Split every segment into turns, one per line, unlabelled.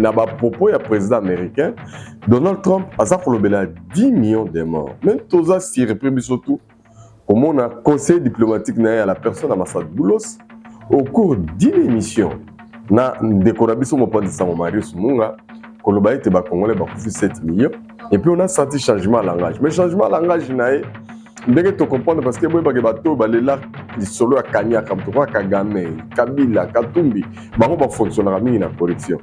na ba propos ya président américain Donald Trump aza kolobela 10 millions de morts. Même toza sirepre biso tout comment on a conseil diplomatique na la personne à Massad Boulos au cours d'une émission na décorabiso mo pandisa mon Marius Munga koloba ete ba congolais ba kufi 7 millions et puis on a senti changement de langage. Mais changement de langage nae ndenge to comprendre parce que boy ba bato balela lisolo ya Kanya Kamtoko Kagame Kabila Katumbi bango ba fonctionnera mingi na corruption.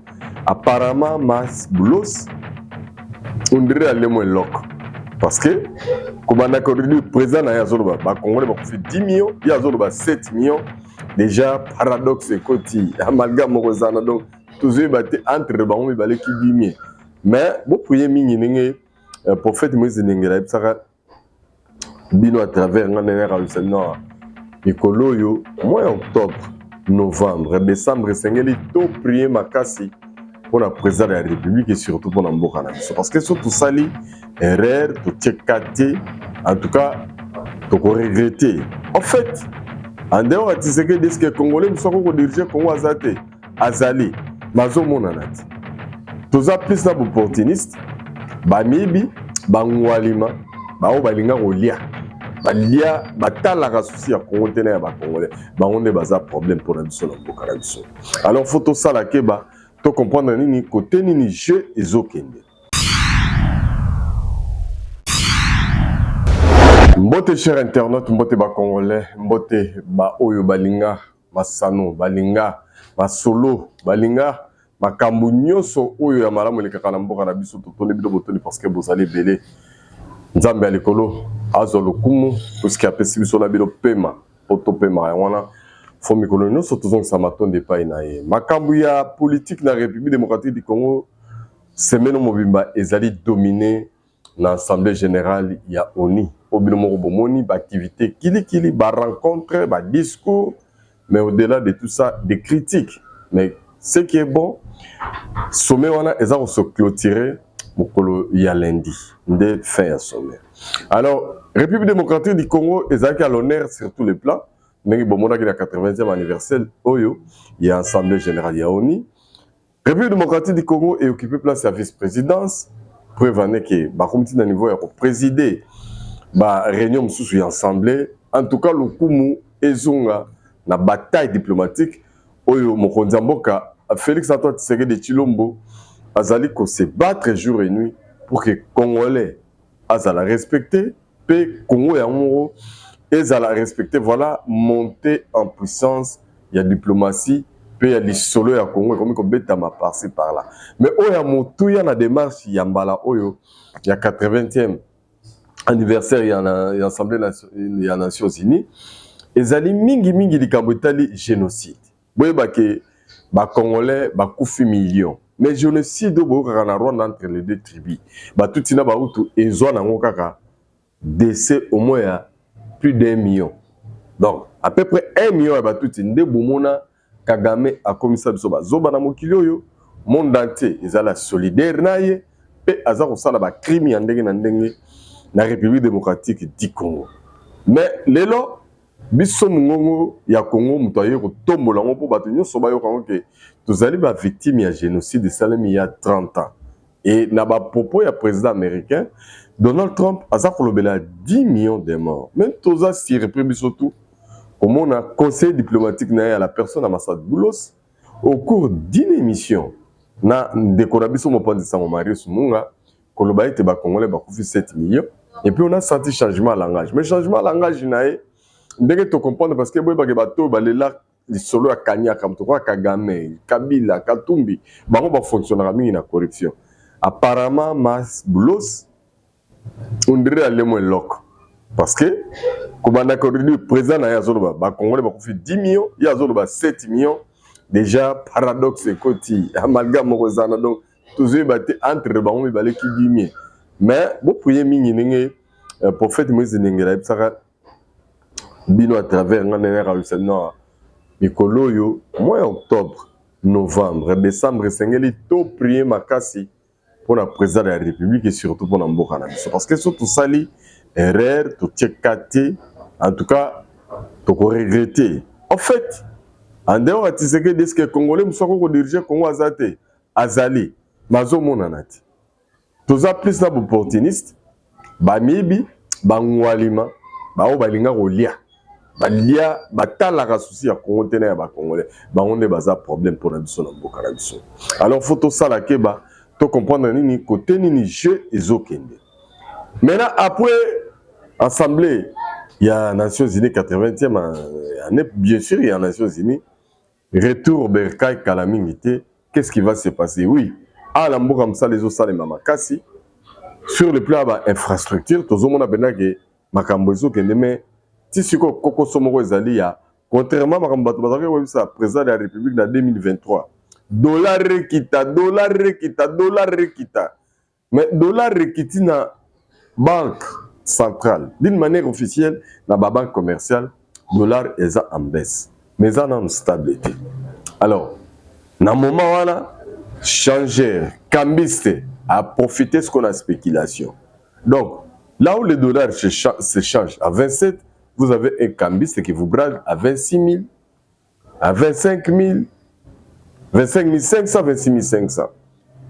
Apparemment Mas Boulos on dirait aller moins loco parce que comme on a connu le président na Yazoroba ba congolais ba kufi 10 millions Yazoroba 7 millions déjà paradoxe côté amalgame mozana donc toujours batté entre bango mi balé ki 10 millions mais bo prier mingi ndenge prophète Moïse ndengela ibsaka bino à travers ngana ralusana mikolo yo mois octobre novembre décembre sengeli to prier makasi pour la présidence de la République et surtout pour la mboka na biso parce que surtout sali erreur to tchekate en tout cas to regretter en fait en dehors de ce que des Congolais nous sommes diriger Congo azate azali mazo monanati toza plus na opportuniste ba mibi ba ngwalima ba o balinga kolia balia batala ka souci ya Congo tena ya ba Congolais ba onde baza problème pour la biso na mboka na biso alors faut to sala keba to comprendre nini côté nini jeu ezokende. Mbote cher internaute, mbote ba congolais, mbote ba oyo balinga, masano balinga, masolo balinga, makambu nyonso oyo ya malamu lekaka na mboka na biso totoni bido botoni parce que bozali belé. Nzambe alikolo azo lokumu parce que apesi biso na bido pema, poto pema wana fo mikolo nyonso tozong sa matonde pa na ye. Makambu ya politique na République démocratique du Congo semaine mobimba ezali dominé na l'Assemblée générale ya ONU. Obino bomoni ba activité kili ba rencontre ba discours mais au-delà de tout ça des critiques mais ce qui est bon sommet wana eza ko se clôturer mokolo ya lundi de fin ya sommet. Alors République démocratique du Congo ezaki à l'honneur sur tous les plans ndenge bomona ki la 80e anniversaire oyo ya Assemblée générale ya ONU. République démocratique du Congo est occupé place à vice-présidence preuve année que ba comité na niveau ya ko présider ba réunion sous assemblée en tout cas le kumu ezonga na bataille diplomatique oyo mokonzi mboka Félix Antoine Tshisekedi de Chilombo azali ko se battre jour et nuit pour que congolais azala respecter pe Congo ya moro ezala respecter voilà monter en puissance ya diplomatie pe ya lisolo ya Congo comme ko betama par-ci par là mais oya motu ya na démarche ya mbala oyo ya 80e anniversaire ya l'Assemblée des Nations Unies ezali mingi likambo etali génocide boyeba ke ba congolais ba kufi millions mais génocide bo kaka na Rwanda entre les deux tribus ba tutina ba utu ezwa nango kaka décès au moins ya plus d'1 million donc à peu près 1 million ya ba tuti nde bomona Kagame a komisa biso ba zoba na mokili oyo monde entier ezala solidaire naye pe aza ko sala ba crime ya ndenge na ndenge la République démocratique du Congo. Mais lelo biso mungongo ya Congo mutoye ko tombola ngo po bato nyoso ba yo kango ke tozali ba victime ya génocide salemi il y a 30 ans. Et na ba propos ya président américain Donald Trump aza kolobela 10 millions de morts. Même toza sirepre biso tout comment on a conseil diplomatique na la personne à Massad Boulos au cours d'une émission na décorabiso mo pandisa mon Marius Munga koloba ete ba congolais ba kufi 7 millions. Et puis on a senti changement de langage. Mais changement de langage, ndenge to comprendre parce que boy ba bato balela lisolo ya Kanya Kamtoko Kagame Kabila Katumbi bango ba fonctionnera mingi na corruption. Apparemment Mas Boulos on dirait aller moins loco parce que comme on a connu le président na Yazoroba ba congolais ba kufi 10 millions Yazoroba 7 millions déjà paradoxe côté amalgame mozana donc toujours batté entre bango mi balé ki 10 millions. Mais bon prier mingi ndenge prophète Moïse ndengela ibsaka bino à travers ngana ralusana mikolo yo mois octobre novembre décembre sengeli to prier makasi pour la présidence de la République et surtout pour la mboka na biso parce que surtout sali erreur to tchekate en tout cas to regretter en fait en dehors de ce que des Congolais nous sommes diriger Congo azate azali mazo monanati toza plus na opportuniste bamibi bangwalima bao balinga kolia balia batalaka souci ya Congo tena ya ba congolais bango nde baza problème pour na biso na mboka na biso. Alors faut to sala keba to comprendre nini côté nini jeu ezokende. Maintenant après assemblée il y a Nations Unies 80e année, bien sûr il y a Nations Unies retour Berkay Kalamingité. Qu'est-ce qui va se passer? Oui, à la mboka msala les osale mama kasi sur le plan de l'infrastructure, tout le monde a bien que Makambozo kende mais si koko somoko ezali ya contrairement makambato bazaki webisa président de la République en 2023 dollar rekita mais dollar rekiti na banque centrale d'une manière officielle na ba banque commerciale dollar est en baisse mais ça non stabilité. Alors na moment wana changer cambiste à profiter ce qu'on a spéculation. Donc, là où le dollar se change à 27, vous avez un cambiste qui vous braque à 26 000, à 25 000, 25 500, 26 500.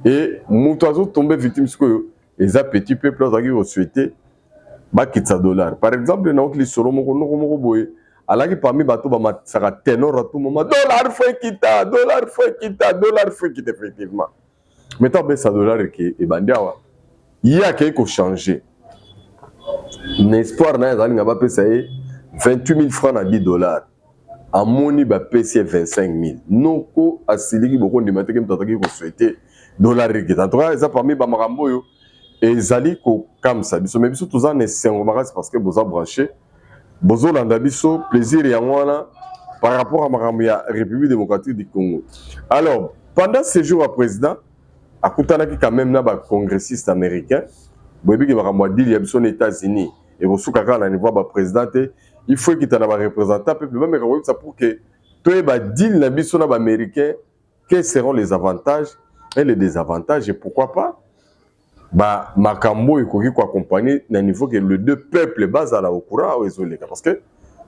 Et mon oiseau tombé victime de les petits peuples qui ont souhaité bakitsa dollar. Par exemple, dans les solomons boye, alors que parmi bateaux ba sera ténor à tout moment dollar fait quitter, effectivement. Maintenant, ben, ça dollar qui est bandiawa. Il y a quelque chose changé. L'espoir n'a pas payé 28 000 francs à 10 dollars. En monnaie, va payer 25 000. Non, ko asili beaucoup de matériel qui ont souhaité dollar qui. En tout cas, ça parmi bamarambo et zali ko comme ça. Mais biso tous en c'est parce que vous avez branché. Vous avez l'andabiso plaisir et en par rapport à la République démocratique du Congo. Alors, pendant ces jours à président. À Koutanaki quand même na congressiste américain boyebi ki makambo deal ya biso aux États-Unis et vous soukaka na niveau ba président il faut qu'il t'en ait représentant peuple même ça pour que toi ba deal na biso na ba américain quels seront les avantages et les désavantages et pourquoi pas ba makambo ikoki ko accompagner na niveau que les deux peuples base à la au courant au ezoleka parce que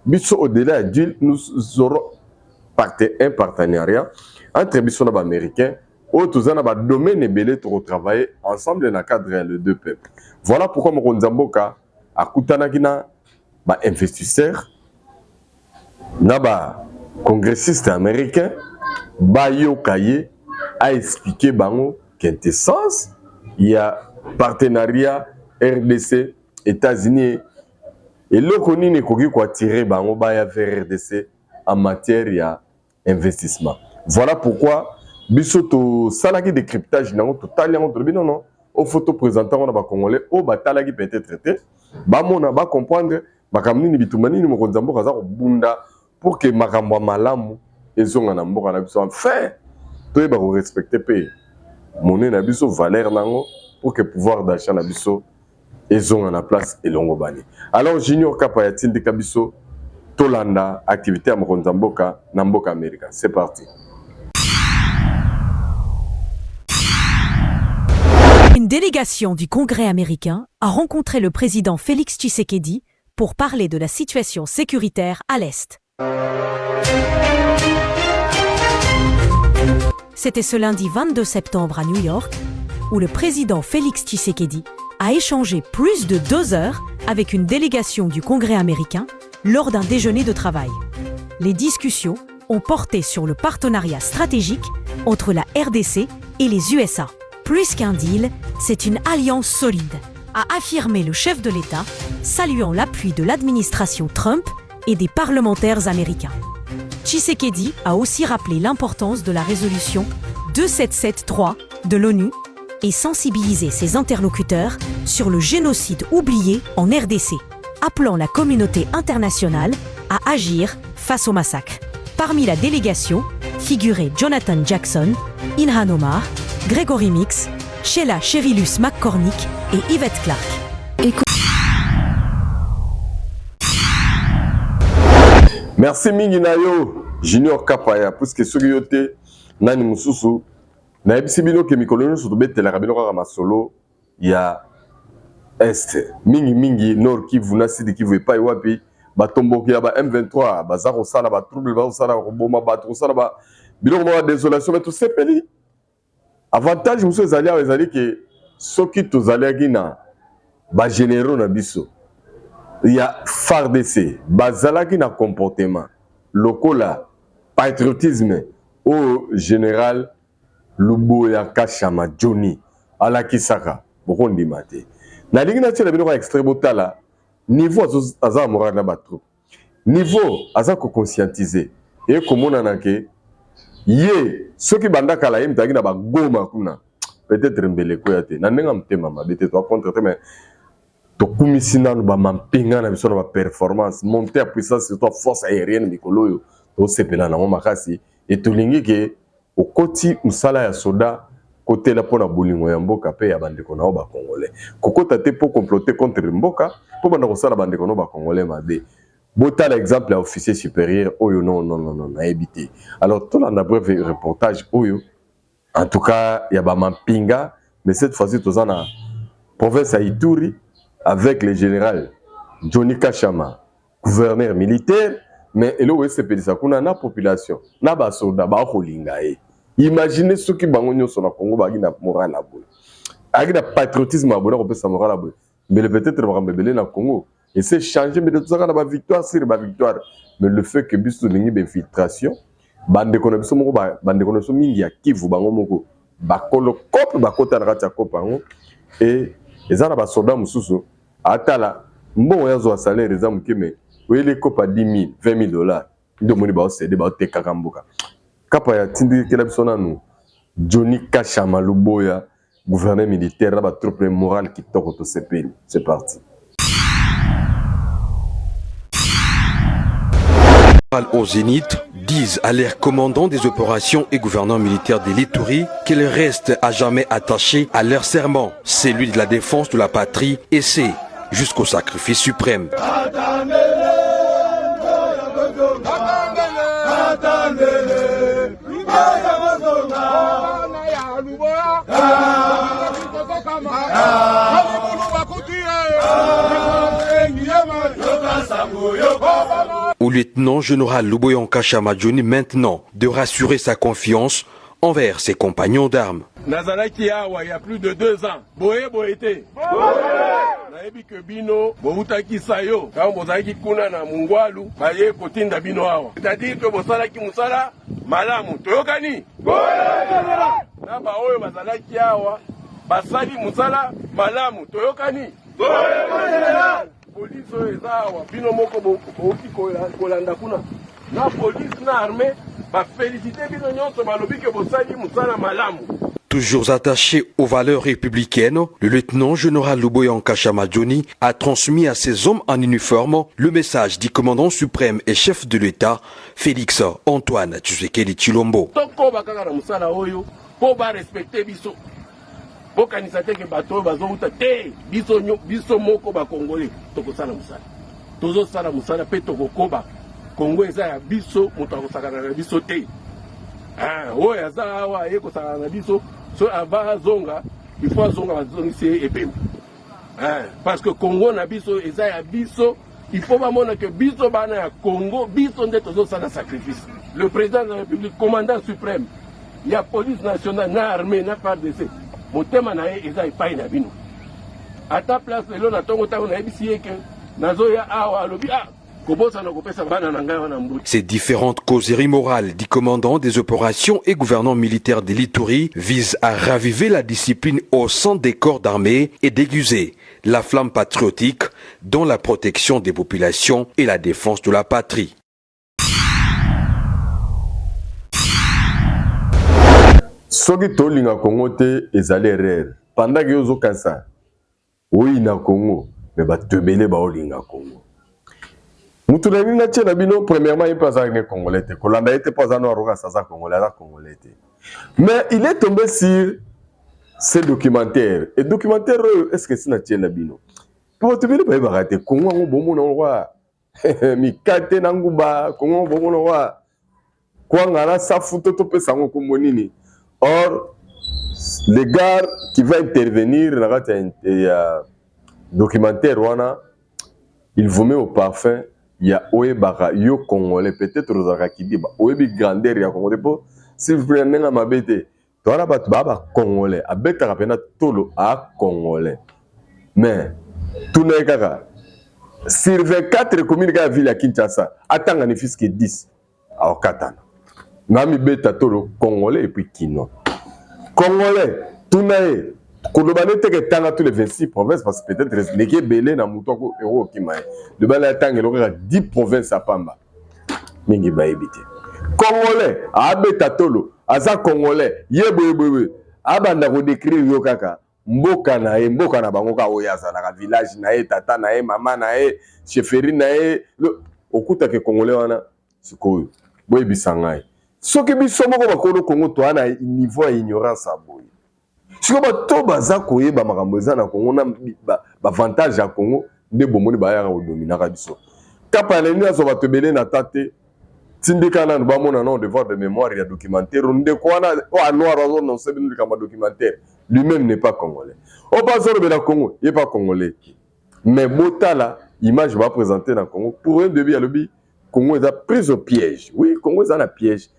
biso au-delà deal nous aurons un partenariat entre biso na ba américain. Tous en a domaine et belé pour travailler ensemble dans le cadre de deux peuples. Voilà pourquoi mon Zamboka a Koutanakina ba investisseur, naba congressiste américain, ba yokaye a expliqué bango quintessence il y a partenariat RDC États-Unis et le koni ne koki ko tirer bango ba ya vers RDC en matière ya investissement. Voilà pourquoi bisoto salaki décryptage nango total yango to non non au photo présentant on a ba congolais au batalaki peut-être traité ba mona ba comprendre makamni ni bitumani ni mokonza mboka za bunda pour que makambo malamu ezonga na mboka na biso enfin to ba respecter pays monnaie na biso valeur nango pour que pouvoir d'achat na biso ezonga na place elongo bani. Alors Junior Kapa ya tindi kabiso tolanda activité ya mokonza mboka na mboka Amerika. C'est parti.
Une délégation du Congrès américain a rencontré le président Félix Tshisekedi pour parler de la situation sécuritaire à l'Est. C'était ce lundi 22 septembre à New York, où le président Félix Tshisekedi a échangé plus de 2 heures avec une délégation du Congrès américain lors d'un déjeuner de travail. Les discussions ont porté sur le partenariat stratégique entre la RDC et les USA. Plus qu'un deal, c'est une alliance solide, a affirmé le chef de l'État, saluant l'appui de l'administration Trump et des parlementaires américains. Tshisekedi a aussi rappelé l'importance de la résolution 2773 de l'ONU et sensibilisé ses interlocuteurs sur le génocide oublié en RDC, appelant la communauté internationale à agir face au massacre. Parmi la délégation figuraient Jonathan Jackson, Ilhan Omar, Gregory Mix, Sheila Cherilus McCormick et Yvette Clark.
Merci mingi na yo Junior Kapaya puisque soki yo te nani mususu na ebisi bino ke mikolo nyonso tobetelaka bino kaka masolo ya este mingi Nord Kivu na Sud Kivu epai wapi batomboki ya ba M23 baza kosala ba trouble baza kosala koboma bato kosala ba biloko ma désolation mais tout sepeli Avantage muso ezali awa ezali que soki tozaliaki na ba généraux na biso ya FARDC bazalaki na comportement lokola patriotisme au général Luboya Kashama Johnny alakisaka bokondima te nalingi natyela bino ka extrait botala niveau aza moral na batroupe niveau aza conscientiser et komonana ke ye soki bandaka la yemtaki na bagoma kuna peut-être mbele ko ya te na ndenga mtema mabe te to contre te mais to kumisi nanu ba mampinga na biso na ba performance monter à puissance surtout force aérienne mikolo yo to sepela na makasi et tolingi ke okoti musala ya soda côté la pona bolingo ya mboka pe ya bandeko na ba congolais kokota te pour comploter contre mboka po banda ko sala bandeko na ba congolais mabe bota l'exemple à officier supérieur oyo non na éviter alors tout là na bref reportage oyo en tout cas ya ba mampinga mais cette fois-ci tozana province à Ituri avec le général Johnny Kashama gouverneur militaire mais elo wesepelisa kuna na population na ba soldat ba kolinga e imaginez ceux qui bango nyoso na Congo ba na moral la boule avec na patriotisme ba bona ko pesa moral la boule mais peut-être ba mbebele na Congo et c'est changé mais de tout ça na ba victoire sur ba victoire mais le fait que biso lingi d'infiltration bande ko na biso moko bande ko na biso mingi ya Kivu bango moko ba kolo cop ba kota na kati ya kopango et ezana ba soldat mususu atala mbongo yazo wa salaire eza mukime oyele kopa 10 000 20 000 $, ndio moni ba céder ba teka kambuka kapa ya tindi kela biso nanu Johnny Kashama Luboya gouverneur militaire na ba troupe morale kitoko to sepeli c'est parti.
Au Zénith disent à l'air commandant des opérations et gouverneur militaire de l'Ituri qu'ils restent à jamais attachés à leur serment, celui de la défense de la patrie, et c'est jusqu'au sacrifice suprême. Au lieutenant-général Luboya Kashama Johnny maintenant de rassurer sa confiance envers ses compagnons d'armes.
Nazalaki awa il y a plus de 2 ans. Boye boyete. Nayebi ke bino boutaki sayo. Quand bozalaki kuna na mungwalu baye kotinda bino awa. C'est-à-dire que bosalaki musala malamu. Toyokani? Na ba oyo bazalaki awa basali musala malamu. Toyokani? Police eza awa bino moko boki kolanda kuna. Na police na armée ba féliciter bino nyonso balobi ke bosali musala malamu.
Toujours attaché aux valeurs républicaines, le lieutenant-général Luboya Kashama Johnny a transmis à ses hommes en uniforme le message du commandant suprême et chef de l'État, Félix Antoine Tshisekedi Tshilombo.
Toko bakaka na musala oyo po ba respecter biso. Bokanisa te ke bato bazo uta te biso moko ba congolais toko sala musala. Tozo sala musala pe toko koba. Congo eza ya biso moto akosakana na biso te. Oyo aza awa ye kosakana na biso so ava zonga il faut zonga bazongisi epembe. Parce que Congo na biso eza ya biso il faut bamona que biso bana ya Congo biso nde tozo sala sacrifice. Le président de la République, commandant suprême, il y a police nationale na armée na FARDC. Motema na ye eza epai na bino. Ata place lelo na tongo tango na yebisi ye ke nazoya awa alobi
Ces différentes causeries morales du commandant des opérations et gouverneur militaire de l'Ituri visent à raviver la discipline au sein des corps d'armée et d'aiguiser la flamme patriotique dans la protection des populations et la défense de la patrie.
Soki tolinga Congo te ezali erreur. Pendant que yozo kansa, oui na Congo, mais ba tebele ba olinga Congo. Mutu na ngi na bino premièrement il passe avec congolais te kolanda était pas en arrogance ça congolais te. Mais il est tombé sur ce documentaire et documentaire est-ce que c'est na tchela bino. Pour te bele ba barate Congo ngo bomo na roi mi kate na nguba Congo bomo na roi kwa ngala safu to pesa ngo komonini. Or le gars qui va intervenir dans le documentaire wana il vous met au parfum. Il y a Oebara, yo Congolais, peut-être aux Arakidiba, Oebi grandeur, il y a Congolais, s'il vous plaît, n'a ma bête, toana bato ba congolais abetaka pena tolo a congolais mais tuna kaka sur 24 communes ka ville ya Kinshasa atanga ni fisque 10 a katana nami beta tolo congolais et puis kino congolais tuna e koloba nete ke tanga tous les 26 provinces parce que peut-être les belé na mutoko euro kimae de bala tanga lokaka 10 provinces à pamba mingi ba ebité congolais abeta tolo aza congolais yeboyeboye abanda ko décrire yo kaka mboka na bango ka oyaza na village na ye tata na ye mama na ye chefferie na ye okuta ke congolais wana sikoyo boyebisa ngai soki biso moko bakolo Congo to ana niveau ya ignorance aboye siko bato baza koyeba makambo eza na Congo na avantage ya Congo nde bomoni bayaka kodominaka biso kapa leni azo bato ebele na tate tindika na bamona non devoir de mémoire ya documentaire ndeko wana o noir azo non c'est bien comme documentaire lui-même n'est pas congolais o pas le na Congo il est pas congolais mais botala image va présenter dans Congo pour un début à lobby Congo est pris au piège oui Congo est un piège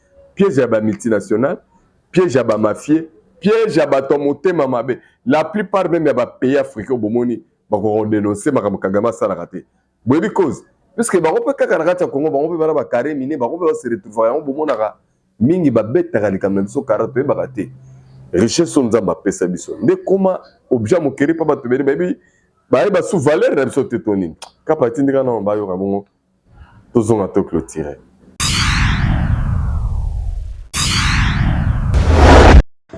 à ba multinational piège à ba mafieux piège à ba tomote mamabe la plupart même ya ba pays africains au bomoni ba ko dénoncer makambo Kagame ça la raté oui cause parce que bango pe kaka na kati ya Congo bango pe bana ba carré miné bango pe ba se retrouver yango bomonaka mingi ba betaka likamna biso karato e bakate richesse nzamba pesa biso nde koma objet mokeri pa bato bele babi ba sous valeur na biso tetoni kapa tindika na ba yo kabongo tozonga to clôturer.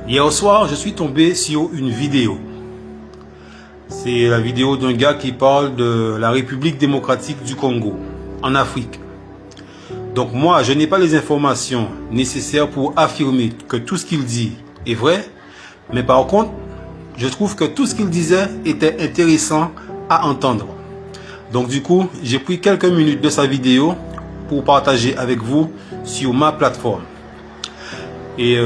Hier soir, je suis tombé sur une vidéo. C'est la vidéo d'un gars qui parle de la République démocratique du Congo, en Afrique. Donc moi, je n'ai pas les informations nécessaires pour affirmer que tout ce qu'il dit est vrai. Mais par contre, je trouve que tout ce qu'il disait était intéressant à entendre. Donc du coup, j'ai pris quelques minutes de sa vidéo pour partager avec vous sur ma plateforme. Et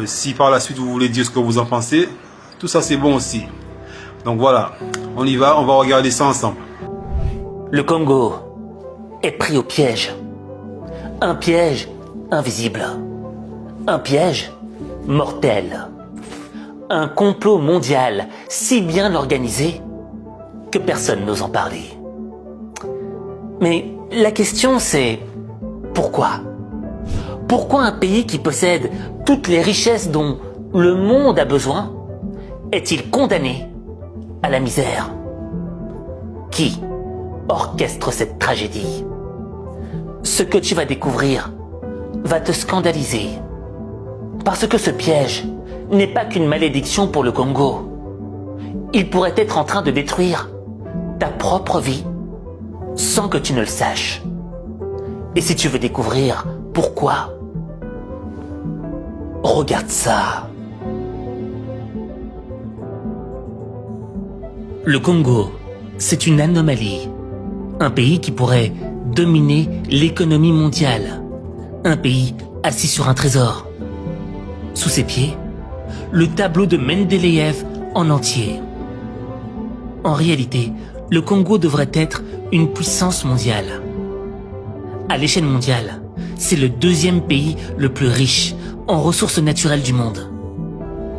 si par la suite vous voulez dire ce que vous en pensez, tout ça c'est bon aussi. Donc voilà, on y va, on va regarder ça ensemble.
Le Congo est pris au piège. Un piège invisible. Un piège mortel. Un complot mondial si bien organisé que personne n'ose en parler. Mais la question c'est pourquoi ? Pourquoi un pays qui possède toutes les richesses dont le monde a besoin est-il condamné à la misère? Qui orchestre cette tragédie? Ce que tu vas découvrir va te scandaliser. Parce que ce piège n'est pas qu'une malédiction pour le Congo. Il pourrait être en train de détruire ta propre vie sans que tu ne le saches. Et si tu veux découvrir pourquoi, regarde ça. Le Congo, c'est une anomalie. Un pays qui pourrait dominer l'économie mondiale. Un pays assis sur un trésor. Sous ses pieds, le tableau de Mendeleïev en entier. En réalité, le Congo devrait être une puissance mondiale. À l'échelle mondiale, c'est le deuxième pays le plus riche en ressources naturelles du monde,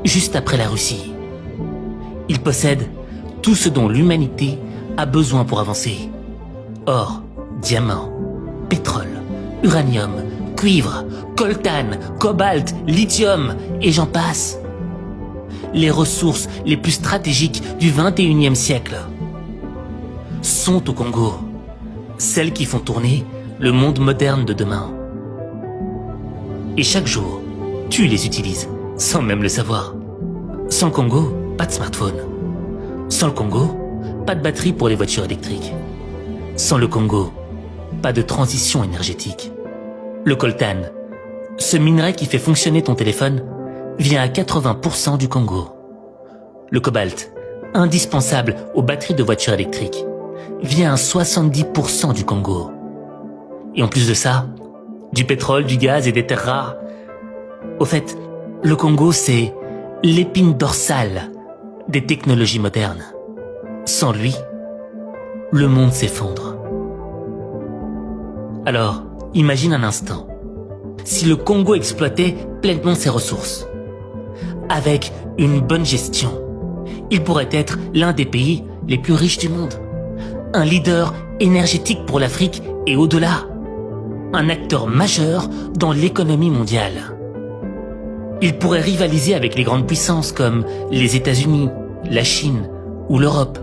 juste après la Russie. Il possède tout ce dont l'humanité a besoin pour avancer. Or, diamants, pétrole, uranium, cuivre, coltan, cobalt, lithium, et j'en passe. Les ressources les plus stratégiques du 21e siècle sont au Congo, celles qui font tourner le monde moderne de demain. Et chaque jour, tu les utilises sans même le savoir. Sans le Congo, pas de smartphone. Sans le Congo, pas de batterie pour les voitures électriques. Sans le Congo, pas de transition énergétique. Le coltan, ce minerai qui fait fonctionner ton téléphone, vient à 80% du Congo. Le cobalt, indispensable aux batteries de voitures électriques, vient à 70% du Congo. Et en plus de ça, du pétrole, du gaz et des terres rares. Au fait, le Congo, c'est l'épine dorsale des technologies modernes. Sans lui, le monde s'effondre. Alors, imagine un instant, si le Congo exploitait pleinement ses ressources. avec une bonne gestion, il pourrait être l'un des pays les plus riches du monde. Un leader énergétique pour l'Afrique et au-delà. Un acteur majeur dans l'économie mondiale. Il pourrait rivaliser avec les grandes puissances comme les États-Unis, la Chine ou l'Europe.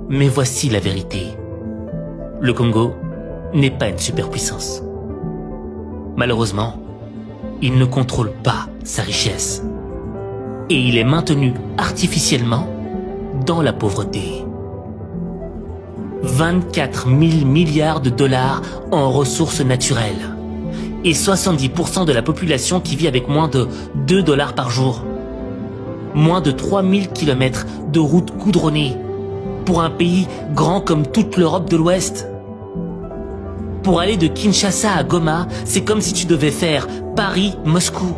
Mais voici la vérité. Le Congo n'est pas une superpuissance. Malheureusement, il ne contrôle pas sa richesse. Et il est maintenu artificiellement dans la pauvreté. 24 000 milliards de dollars en ressources naturelles. Et 70% de la population qui vit avec moins de 2 dollars par jour. Moins de 3000 km de routes goudronnées. Pour un pays grand comme toute l'Europe de l'Ouest. Pour aller de Kinshasa à Goma, c'est comme si tu devais faire Paris-Moscou.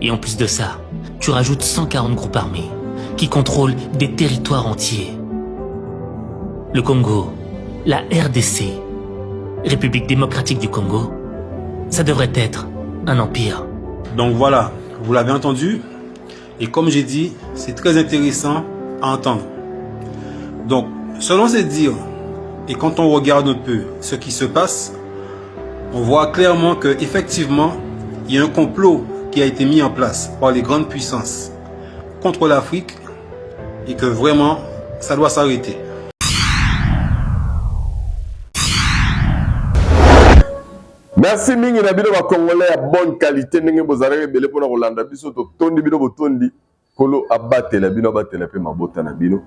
Et en plus de ça, tu rajoutes 140 groupes armés qui contrôlent des territoires entiers. Le Congo, la RDC, République démocratique du Congo, ça devrait être un empire.
Donc voilà, vous l'avez entendu. Et comme j'ai dit, c'est très intéressant à entendre. Donc, selon ces dires, et quand on regarde un peu ce qui se passe, on voit clairement qu'effectivement, il y a un complot qui a été mis en place par les grandes puissances contre l'Afrique et que vraiment, ça doit s'arrêter.
Merci mingi na bino ba Congolais ya bonne qualité ndenge bozalaka belé pona kolanda biso to tondi bino botondi kolo abatela bino abatela pe mabota na bino.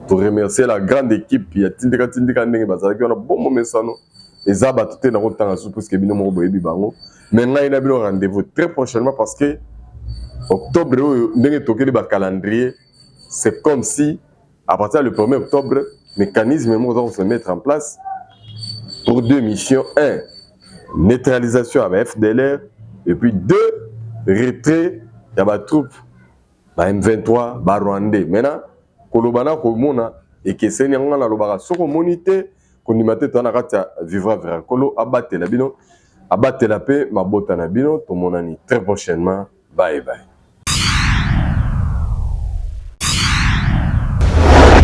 To remercier la grande équipe ya tindika ndenge bazalaki wana bon momesano eza ba tuté na kotanga sou parce que bino mo boyebi bango. Mais ngai na bino rendez-vous très prochainement parce que octobre ndenge tokeli ba calendrier c'est comme si à partir du 1er octobre mécanisme mo va se mettre en place pour deux missions. 1 neutralisation avec FDLR et puis 2 retrait de la troupe M23 Rwandais. Maintenant, kolobana komona et que c'est nyanga na lobaka soko monité konimate tona kata vivra vers kolo abatela bino abatela pe mabota na bino to monani très prochainement. Bye bye.